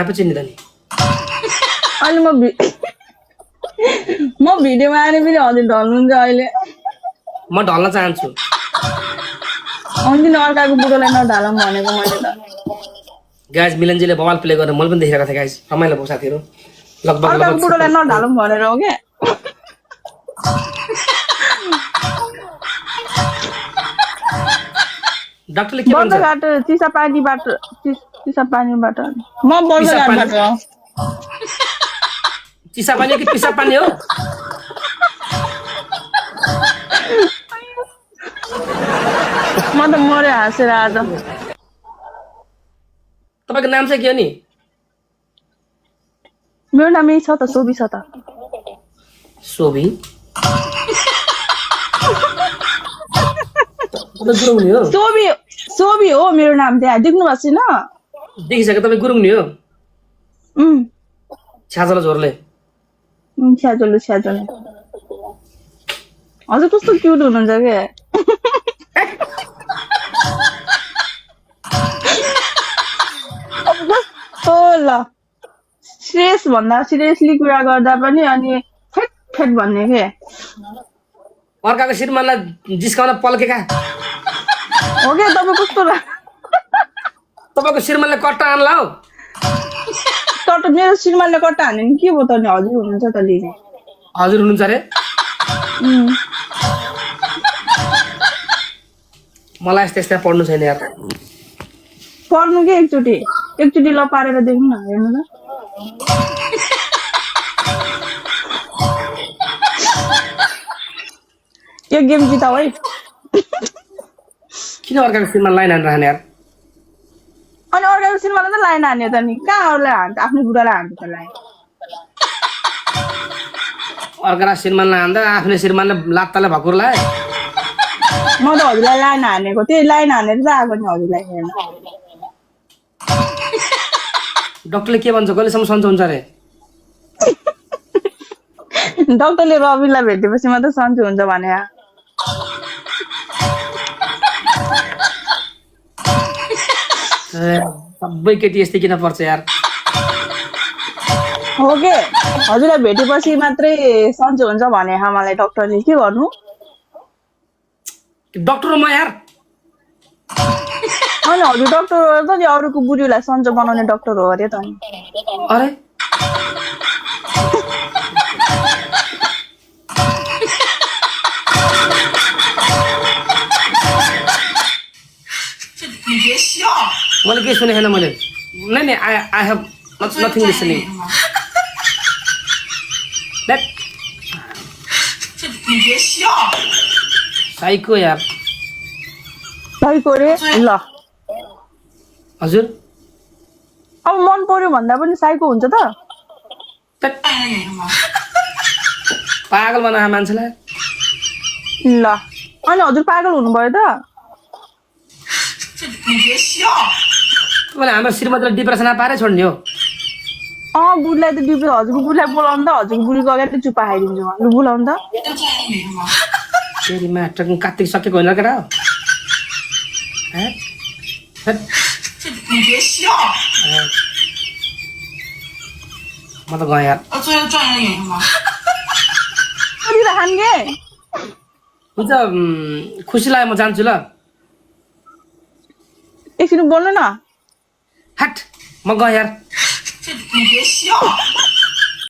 पो चिन्ने त नि अहिले म भिडियोमा आएर पनि हजुर ढल्नुहुन्छ अहिले म ढल्न चाहन्छु अन्तिम अर्काको बुढोलाई नढालौँ भनेको मैले त गाइज मिलनजीले बवाल प्ले गरेर मैले पनि देखेको थिएँ गाइज रमाइलो भयो साथीहरू लगभग अर्काको बुढोलाई नढालौँ भनेर हो क्या डाक्टरले के भन्छ बर्दघाट चिसा पानीबाट म बर्दघाटबाट हो चिसा पानी हो कि पिसा पानी हो म त मरे हाँसेर आज तपाईँको नाम चाहिँ के हो नि मेरो नाम यही छ त सोभी छ त सोभी गुरुङ नि हो सोभी हो मेरो नाम त्यहाँ देख्नु भएको छैन देखिसक्यो तपाईँ गुरुङ नि हो छ्याजला झोरले छ्याजोले हजुर कस्तो क्युट हुनुहुन्छ क्या कस्तो ल सिरियस भन्दा सिरियसली कुरा गर्दा पनि अनि फेट भन्ने के अर्काको श्रीमानलाई जिस्काउन पल्केका हो क्या तपाईँ कस्तो तपाईँको श्रीमानले कट्टा आन्ला हौ कट्टा मेरो श्रीमानले कट्टा हान्यो नि के भयो त नि हजुर हुनुहुन्छ त लिने हजुर हुनुहुन्छ अरे मलाई यस्तो यस्तो पढ्नु छैन यार पढ्नु के एकचोटि ल पारेर देख्नु न हेर्नु न यो गेम जिताऊ है किन अर्काको श्रीमान लाइन हानेर हाने यार अनि अर्काको श्रीमानलाई त लाइन हान्यो त नि कहाँ अरूलाई हान्छ आफ्नो बुढालाई हान्छ त लाइन अर्कालाई श्रीमानलाई हान्दा आफ्नो श्रीमानले लात्ताले भकुरलाई म त हजुरलाई लाइन हानेको त्यही लाइन हानेर त आएको नि हजुरलाई हेर्न डाक्टरले के भन्छ कहिलेसम्म सन्चो हुन्छ अरे डाक्टरले रविलाई भेटेपछि मात्रै सन्चो हुन्छ भने सबै केटी यस्तै किन पर्छ यार हो के हजुरलाई भेटेपछि मात्रै सन्चो हुन्छ भने मलाई डाक्टरले के गर्नु डाक्टर हो म यार अनि हजुर डाक्टर हो त नि अरूको बुढीलाई सन्चो बनाउने डाक्टर हो अरे त नि अरे मैले केही सुनेको छैन मैले नै I have nothing listening psycho यार साइको रे ल हजुर अब मन पर्यो भन्दा पनि साइको हुन्छ त पागल बनायो मान्छेलाई ल अनि हजुर पागल हुनुभयो त तपाईँले हाम्रो श्रीमतीलाई डिप्रेसनमा पारै छोड्ने हो बुढीलाई त हजुरको बुढीलाई बोलाउनु त हजुरको बुढीको अगाडि चुप्पा खाइदिन्छु लु बोलाउनु त फेरि मात्र कार्तिक सकेको होइन केटा हो म त गएँ यार हुन्छ खुसी लाग्यो म जान्छु ल एकछिन बोल्नु न हट म गएँ यार